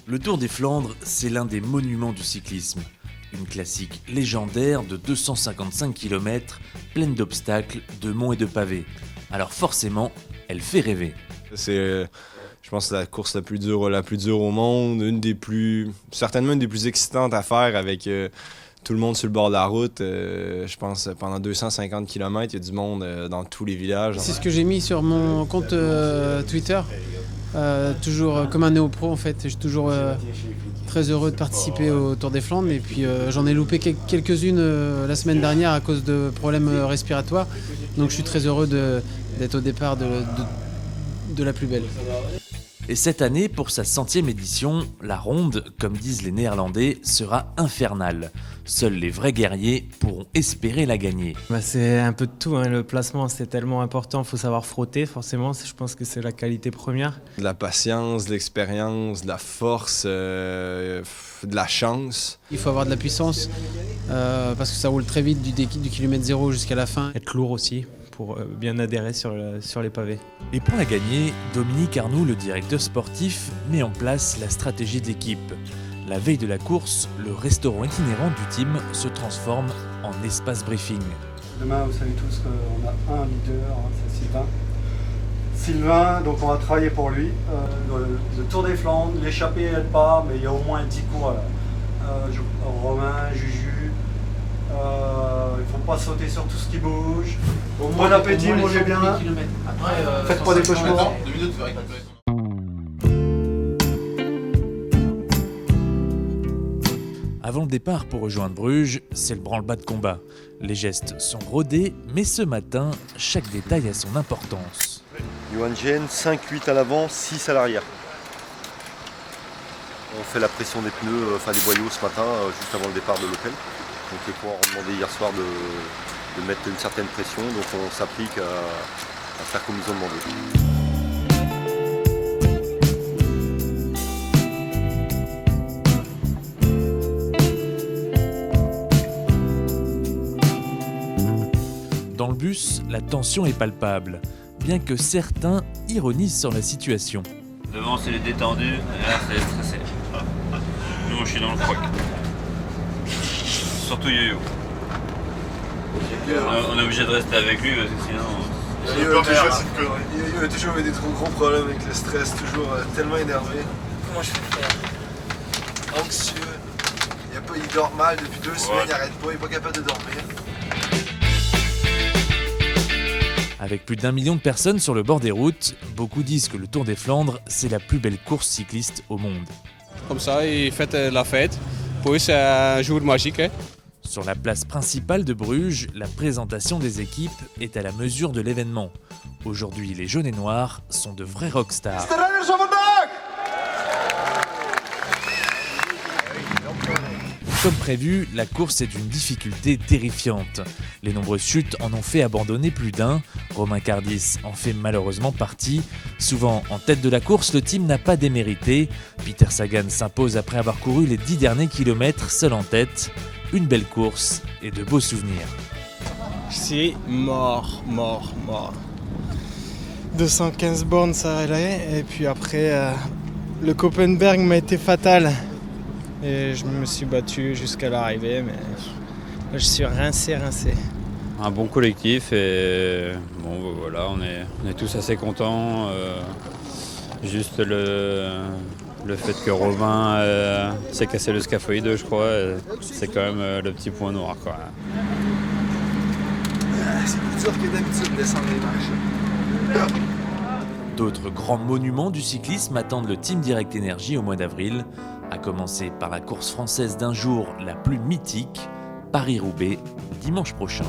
Le Tour des Flandres, c'est l'un des monuments du cyclisme. Une classique légendaire de 255 km, pleine d'obstacles, de monts et de pavés. Alors forcément, elle fait rêver. C'est, je pense, la course la plus dure au monde, certainement une des plus excitantes à faire avec tout le monde sur le bord de la route. Je pense pendant 250 km, il y a du monde dans tous les villages. C'est ce que j'ai mis sur mon compte Twitter. Toujours comme un néo-pro en fait, je suis toujours très heureux de participer au Tour des Flandres et puis j'en ai loupé quelques-unes la semaine dernière à cause de problèmes respiratoires, donc je suis très heureux d'être au départ de la plus belle. Et cette année, pour sa 100e édition, la ronde, comme disent les Néerlandais, sera infernale. Seuls les vrais guerriers pourront espérer la gagner. C'est un peu de tout, hein. Le placement c'est tellement important, il faut savoir frotter forcément, je pense que c'est la qualité première. De la patience, de l'expérience, de la force, de la chance. Il faut avoir de la puissance parce que ça roule très vite du kilomètre zéro jusqu'à la fin. Être lourd aussi pour bien adhérer sur les pavés. Et pour la gagner, Dominique Arnoux, le directeur sportif, met en place la stratégie d'équipe. La veille de la course, le restaurant itinérant du team se transforme en espace briefing. Demain, vous savez tous qu'on a un leader, c'est Sylvain. Sylvain, donc on va travailler pour lui. Le Tour des Flandres, l'échappée n'aide pas, mais il y a au moins 10 cours. Romain, Juju, il ne faut pas sauter sur tout ce qui bouge. Bon appétit, mangez bien. Faites pas des cauchemars. Avant le départ pour rejoindre Bruges, c'est le branle-bas de combat. Les gestes sont rodés, mais ce matin, chaque détail a son importance. Johan Gien, 5-8 à l'avant, 6 à l'arrière. On fait la pression des pneus, des boyaux ce matin, juste avant le départ de l'hôtel. Donc les coureurs ont demandé hier soir de mettre une certaine pression, donc on s'applique à faire comme ils ont demandé. Dans le bus, la tension est palpable, bien que certains ironisent sur la situation. Devant c'est les détendus, et là c'est les stressés. Nous je suis dans le froc. Surtout Yo-Yo. On est obligé de rester avec lui parce que sinon... Il a toujours eu des trop gros problèmes avec le stress, toujours tellement énervé. Comment je fais faire? Anxieux. Il dort mal depuis 2 semaines, il n'arrête pas, il n'est pas capable de dormir. Avec plus d'1 million de personnes sur le bord des routes, beaucoup disent que le Tour des Flandres, c'est la plus belle course cycliste au monde. Comme ça, ils fêtent la fête. Pour eux, c'est un jour magique. Hein. Sur la place principale de Bruges, la présentation des équipes est à la mesure de l'événement. Aujourd'hui, les jaunes et noirs sont de vrais rockstars. Comme prévu, la course est d'une difficulté terrifiante. Les nombreuses chutes en ont fait abandonner plus d'un. Romain Cardis en fait malheureusement partie. Souvent en tête de la course, le team n'a pas démérité. Peter Sagan s'impose après avoir couru les 10 derniers kilomètres seul en tête. Une belle course et de beaux souvenirs. C'est mort. 215 bornes ça allait, et puis après le Koppenberg m'a été fatal. Et je me suis battu jusqu'à l'arrivée, mais je suis rincé. Un bon collectif et bon voilà, on est tous assez contents. Juste le fait que Romain s'est cassé le scaphoïde, je crois, c'est quand même le petit point noir, quoi. C'est plus dur que d'habitude de descendre les marches. D'autres grands monuments du cyclisme attendent le Team Direct Énergie au mois d'avril, à commencer par la course française d'un jour la plus mythique, Paris-Roubaix, dimanche prochain.